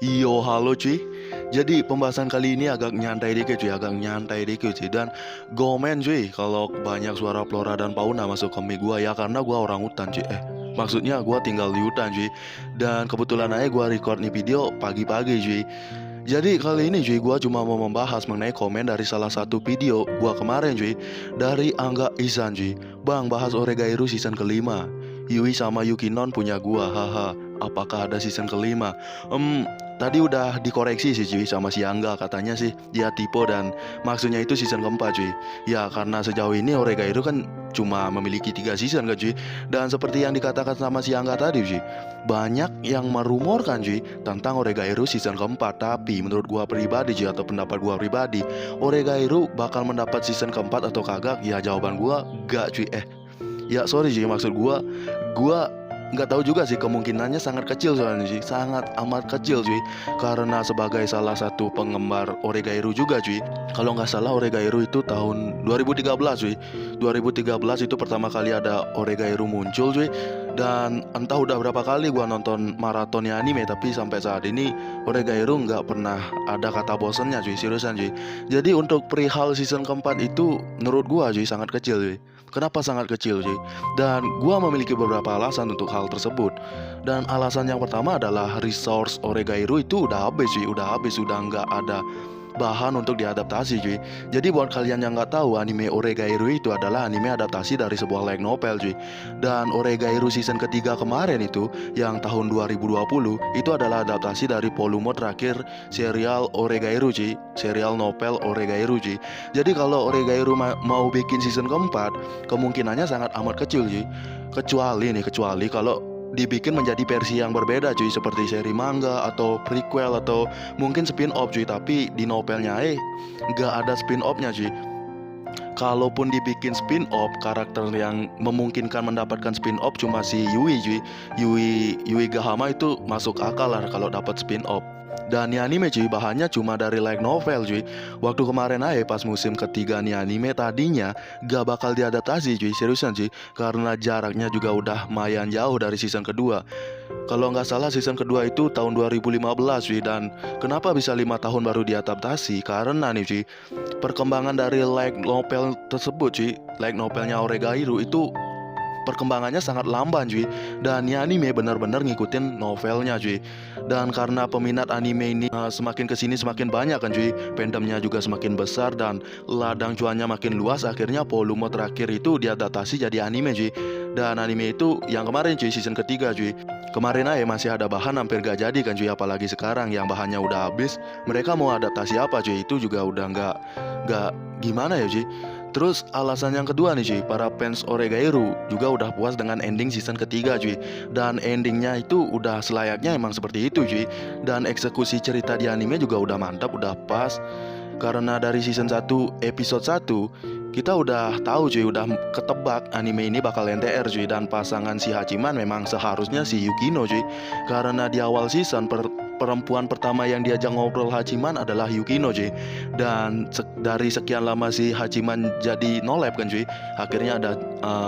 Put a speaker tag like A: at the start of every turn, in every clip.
A: Yo, halo cuy. Jadi pembahasan kali ini agak nyantai dikit cuy, cuy. Dan gomen cuy kalau banyak suara flora dan fauna masuk ke mic gua ya karena gua orang hutan cuy. Maksudnya gua tinggal di hutan cuy. Dan kebetulan aja gua record nih video pagi-pagi cuy. Jadi kali ini cuy gua cuma mau membahas mengenai komen dari salah satu video gua kemarin cuy, dari Angga Ihsan cuy. Bang, bahas Oregairu season kelima. Yui sama Yukinon punya gua, haha. Apakah ada season kelima? Tadi udah dikoreksi sih cuy sama si Angga, katanya sih dia tipe dan maksudnya itu season keempat cuy. Ya karena sejauh ini Oregairu kan cuma memiliki 3 season kan cuy. Dan seperti yang dikatakan sama si Angga tadi cuy, banyak yang merumorkan cuy tentang Oregairu season keempat. Tapi menurut gua pribadi cuy, atau pendapat gua pribadi, Oregairu bakal mendapat season keempat atau kagak? Ya jawaban gua gak cuy. Ya sorry cuy, maksud gua nggak tahu juga sih, kemungkinannya sangat kecil soalnya sih, sangat amat kecil cuy. Karena sebagai salah satu penggemar Oregairu juga cuy, kalau nggak salah Oregairu itu tahun 2013 cuy. 2013 itu pertama kali ada Oregairu muncul cuy. Dan entah udah berapa kali gua nonton maratonnya anime, tapi sampai saat ini Oregairu nggak pernah ada kata bosennya cuy, seriusan cuy. Jadi untuk perihal season keempat itu menurut gua cuy sangat kecil cuy. Kenapa sangat kecil cuy? Dan gua memiliki beberapa alasan untuk hal tersebut. Dan alasan yang pertama adalah resource Oregairu itu udah habis cuy, udah nggak ada bahan untuk diadaptasi cuy. Jadi buat kalian yang nggak tahu, anime Oregairu itu adalah anime adaptasi dari sebuah light novel cuy. Dan Oregairu season ketiga kemarin itu yang tahun 2020 itu adalah adaptasi dari volume terakhir serial Oregairu cuy, serial novel Oregairu cuy. Jadi kalau Oregairu mau bikin season keempat, kemungkinannya sangat amat kecil cuy. Kecuali kalau dibikin menjadi versi yang berbeda cuy, seperti seri manga atau prequel atau mungkin spin off cuy. Tapi di novelnya nggak ada spin offnya cuy. Kalaupun dibikin spin off, karakter yang memungkinkan mendapatkan spin off cuma si Yui cuy. Yui Gahama itu masuk akal lah kalau dapat spin off. Dan nih anime cuy bahannya cuma dari light novel cuy. Waktu kemarin pas musim ketiga nih anime tadinya gak bakal diadaptasi cuy, seriusan cuy. Karena jaraknya juga udah lumayan jauh dari season kedua. Kalau nggak salah season kedua itu tahun 2015 cuy. Dan kenapa bisa 5 tahun baru diadaptasi? Karena nih cuy, perkembangan dari light novel tersebut cuy, light novelnya Oregairu itu perkembangannya sangat lamban cuy. Dan ya anime benar-benar ngikutin novelnya cuy. Dan karena peminat anime ini semakin kesini semakin banyak kan cuy, fandomnya juga semakin besar dan ladang cuannya makin luas, akhirnya volume terakhir itu diadaptasi jadi anime cuy. Dan anime itu yang kemarin cuy, season ketiga cuy. Kemarin masih ada bahan hampir gak jadi kan cuy, apalagi sekarang yang bahannya udah habis, mereka mau adaptasi apa cuy, itu juga udah nggak gimana ya cuy. Terus alasan yang kedua nih cuy, para fans Oregairu juga udah puas dengan ending season ketiga cuy. Dan endingnya itu udah selayaknya emang seperti itu cuy. Dan eksekusi cerita di anime juga udah mantap, udah pas. Karena dari season 1 episode 1 kita udah tahu cuy, udah ketebak anime ini bakal NTR cuy. Dan pasangan si Hachiman memang seharusnya si Yukino cuy. Karena di awal season perempuan pertama yang diajak ngobrol Hachiman adalah Yukino cuy. Dan dari sekian lama si Hachiman jadi nolep kan cuy, akhirnya ada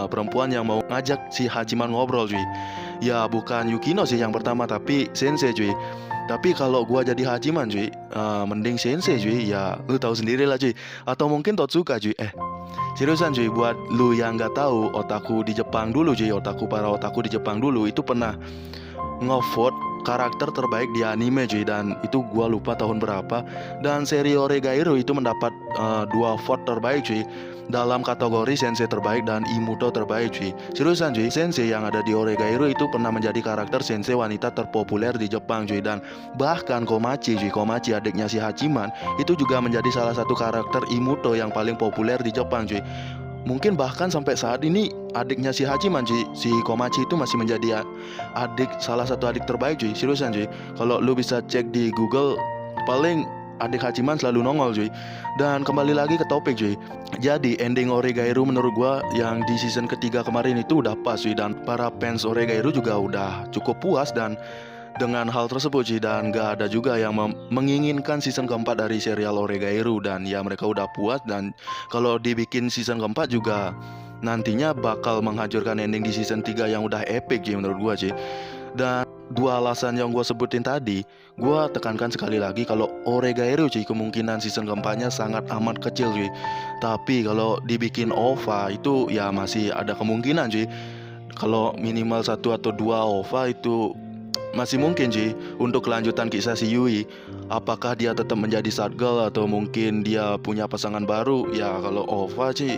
A: perempuan yang mau ngajak si Hachiman ngobrol cuy. Ya bukan Yukino sih yang pertama, tapi Sensei cuy. Tapi kalau gua jadi Hachiman cuy, mending Sensei cuy. Ya lu tahu sendiri lah cuy. Atau mungkin Totsuka cuy. Seriusan cuy, buat lu yang nggak tahu, otaku di Jepang dulu cuy, para otaku di Jepang dulu itu pernah ngevote karakter terbaik di anime cuy. Dan itu gua lupa tahun berapa. Dan seri Oregairu itu mendapat 2 vote terbaik cuy, dalam kategori sensei terbaik dan imuto terbaik cuy. Seriusan cuy, sensei yang ada di Oregairu itu pernah menjadi karakter sensei wanita terpopuler di Jepang cuy. Dan bahkan Komachi cuy, Komachi adiknya si Hachiman itu juga menjadi salah satu karakter imuto yang paling populer di Jepang cuy. Mungkin bahkan sampai saat ini adiknya si Hachiman cuy, si Komachi itu masih menjadi salah satu adik terbaik cuy, seriusan cuy. Kalau lu bisa cek di Google, paling adik Hachiman selalu nongol cuy. Dan kembali lagi ke topik cuy. Jadi ending Oregairu menurut gua yang di season ketiga kemarin itu udah pas cuy. Dan para fans Oregairu juga udah cukup puas dan dengan hal tersebut sih. Dan gak ada juga yang menginginkan season keempat dari serial Oregairu. Dan ya mereka udah puas. Dan kalau dibikin season keempat juga nantinya bakal menghancurkan ending di season 3 yang udah epic sih menurut gua sih. Dan dua alasan yang gue sebutin tadi, gue tekankan sekali lagi kalau Oregairo cuy, kemungkinan season keempatnya sangat amat kecil cuy. Tapi kalau dibikin OVA itu ya masih ada kemungkinan cuy. Kalau minimal satu atau dua OVA itu masih mungkin cuy untuk kelanjutan kisah si Yui. Apakah dia tetap menjadi sad girl atau mungkin dia punya pasangan baru? Ya kalau OVA cuy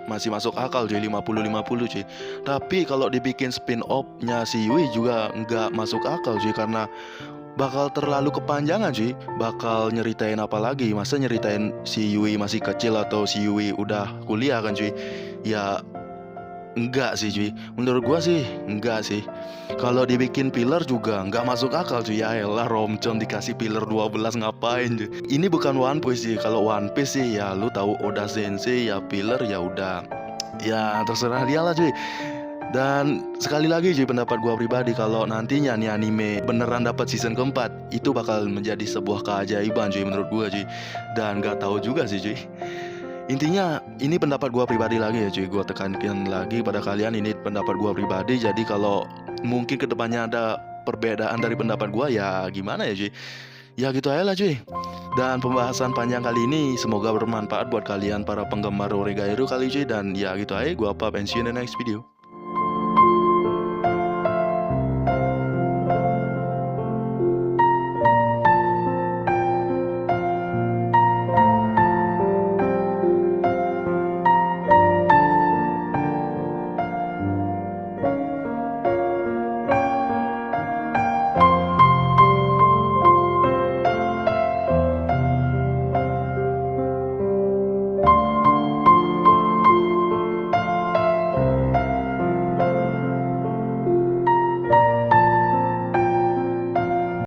A: masih masuk akal cuy, 50-50 cuy. Tapi kalau dibikin spin off-nya si Yui juga nggak masuk akal cuy, karena bakal terlalu kepanjangan cuy. Bakal nyeritain apa lagi? Masa nyeritain si Yui masih kecil atau si Yui udah kuliah kan cuy? Ya enggak sih cuy, menurut gua sih enggak sih. Kalau dibikin filler juga enggak masuk akal cuy. Ya elah, Romcon dikasih filler 12 ngapain cuy. Ini bukan One Piece sih. Kalau One Piece sih ya lu tahu Oda Sensei, ya filler ya udah, ya terserah dia lah cuy. Dan sekali lagi cuy, pendapat gua pribadi, kalau nantinya nih anime beneran dapat season keempat, itu bakal menjadi sebuah keajaiban cuy menurut gua cuy. Dan nggak tahu juga sih cuy. Intinya ini pendapat gua pribadi lagi ya cuy. Gua tekankan lagi pada kalian, ini pendapat gua pribadi. Jadi kalau mungkin kedepannya ada perbedaan dari pendapat gua, ya gimana ya cuy. Ya gitu aja lah cuy. Dan pembahasan panjang kali ini semoga bermanfaat buat kalian para penggemar Oregairo kali cuy. Dan ya gitu aja, gua Pap and see you in the next video.